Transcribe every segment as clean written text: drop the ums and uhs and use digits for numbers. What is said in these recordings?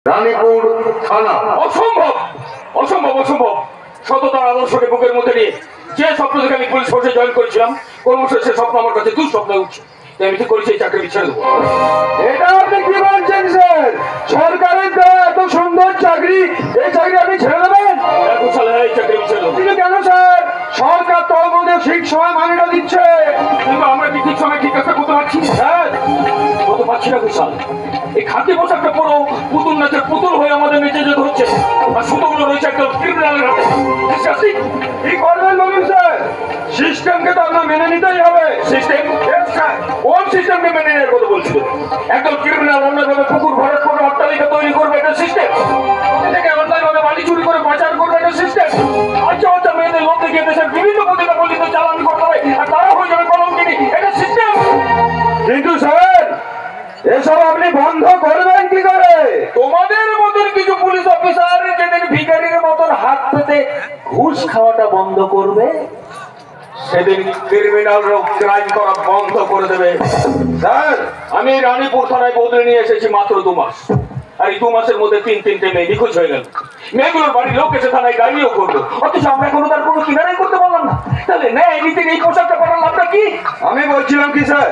রানীপুর থানা। অসম্ভব অসম্ভব অসম্ভব। সততার আদর্শকে বুকের মধ্যে নিয়ে যে স্বপ্ন থেকে আমি পুলিশ ফোর্সে জয়েন করেছিলাম, ক্রমশ সে স্বপ্ন আমার কাছে দুঃস্বপ্ন উঠছে। তাই আমি ঠিক করেছি এই চাকরি ছেড়ে দেবো। এটা আপনি কি বলছেন স্যার? সরকারের দেওয়া এত সুন্দর চাকরি, এই চাকরি আপনি ছেড়ে দেবেন? এই চাকরি আমি ছেড়ে দেবো। কিন্তু কেন স্যার? সরকার তো আমাদের ঠিক সময় মানিয়ে দিচ্ছে, কিন্তু আমরা কি ঠিক সময় ঠিক কাজটা করতে পারছি? হ্যাঁ, করতে পারছি না বিশাল। এই খাদ্য পোশাকটা পুরো পুতুল নাচের পুতুল হয়ে আমাদের নিচে যেতে হচ্ছে, আর সুতোগুলো রয়েছে একদম ক্রিমিনালের হাতে। কি করবেন বলুন স্যার? সিস্টেমকে তো আপনার মেনে নিতেই হবে। সিস্টেম? কোন সিস্টেমকে মেনে নেওয়ার কথা বলছিল? একদম ক্রিমিনাল অন্যভাবে পুকুর ভরাট করে অট্টালিকা তৈরি করবে, এটা সিস্টেম? থেকে অন্যায়ভাবে বাড়ি চুরি করে পাচার করবে, এটা সিস্টেম? আচ্ছা আচ্ছা, মেয়েদের লোক দেখিয়ে দেশের বিভিন্ন প্রতিভাবলিত চালান করতে হবে, আর তারা হয়ে যাবে কলঙ্কিনী, এটা সিস্টেম? কিন্তু স্যার, এসব আপনি বন্ধ করবেন কি করে? তোমাদের মতন কিছু পুলিশ অফিসার যেদিন ভিখারির মতন হাত পেতে ঘুষ খাওয়াটা বন্ধ করবে, সেদিন ক্রিমিনালরা ক্রাইম করা বন্ধ করে দেবে। স্যার, আমি রানীপুর থানায় বদলে নিয়ে এসেছি মাত্র 2 মাস, আর এই 2 মাসের মধ্যে 3-3টে মেয়ে নিখোঁজ হয়ে গেল। মেয়েগুলোর বাড়ির লোক এসে থানায় গাড়িও করলো, অথচ আমরা এখনো তার কোনো কিনারাই করতে পারলাম না। তাহলে ন্যায় নীতির এই পোশাকটা পরার লাভটা কি? আমি বলছিলাম কি স্যার,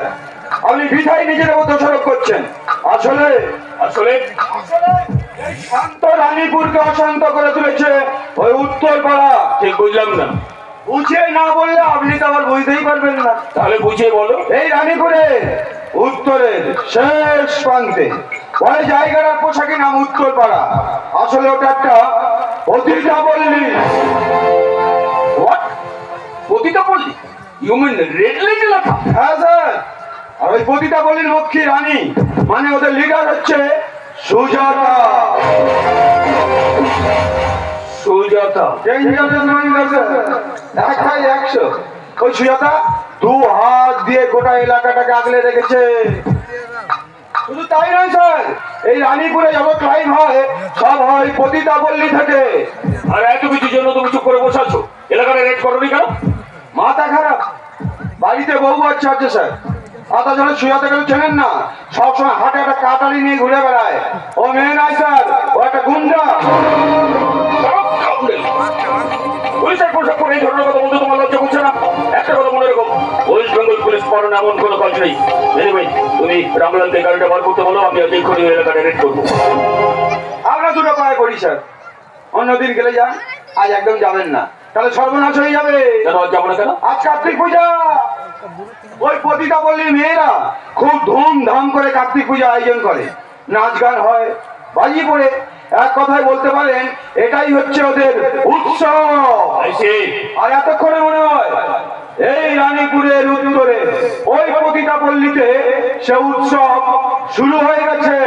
আপনি বিধায় নিজের মতো দোষারোপ করছেন। আসলে আসলে এই শান্ত রানীপুরকে অশান্ত করে তুলেছে ওই উত্তরপাড়া। ঠিক বুঝলাম না। বুঝে না বললে আপনি তো আবার বুঝতেই পারবেন না। তাহলে বুঝিয়ে বলো। এই রানীপুরের উত্তরের শেষ প্রান্তে ওই জায়গাটার পোশাকের নাম উত্তরপাড়া। আসলে ওটা একটা পতিতা পল্লী। হোয়াট? পতিতা পল্লী? ইউ মিন রেড লাইট এলাকা? হ্যাঁ স্যার, আর ওই পতিতা পল্লীর মুখ্য রানী মানে ওদের লিডার হচ্ছে সুজাতা। সুজাতা? একটাই 100। ওই সুজাতা 2 হাত দিয়ে গোটা এলাকাটাকে আগলে রেখেছে। শুধু তাই নয় স্যার, এই রানীপুরে যত ক্রাইম হয় সব হয় পতিতা পল্লী থেকে। আর এত কিছুর জন্য তুমি চুপ করে বসে আছো, এলাকাটা রেড করোনি কেন? মাথা খারাপ, বাড়িতে বউ বাচ্চা আছে স্যার। আতা জলে সুজাতা কেউ চেনেন না, সবসময় হাটে একটা কাটারি নিয়ে ঘুরে বেড়ায়। ও মেয়ে নয় স্যার, ও একটা গুন্ডা। পুলিশের পোশাক পরে এই ধরনের কথা বলতে তোমার লজ্জা করছে না? একটা কথা মনে রাখো, ওয়েস্ট বেঙ্গল পুলিশ পড়ানো এমন কোনো কাজ নেই। এনিওয়ে, তুমি রামলালকে গাড়িটা বার করতে বলো, আমি আজ এক্ষুনি এলাকাটা রেড করবো। আমরা দুটো পায়ে করি স্যার, অন্যদিন গেলে যান, আজ একদম যাবেন না, তাহলে সর্বনাশ হয়ে যাবে। কেন আজ যাবো না কেন? আজ কার্তিক পূজা। ওই পতিতা পল্লীর মেয়েরা খুব ধুমধাম করে কার্তিক পূজা আয়োজন করে, নাচ গান হয়, বাজি পড়ে। এক কথায় বলতে পারেন এটাই হচ্ছে ওদের উৎসব। আর এতক্ষণে মনে হয় এই রানীপুরের উত্তরে ওই পতিতা পল্লীতে সে উৎসব শুরু হয়ে গেছে।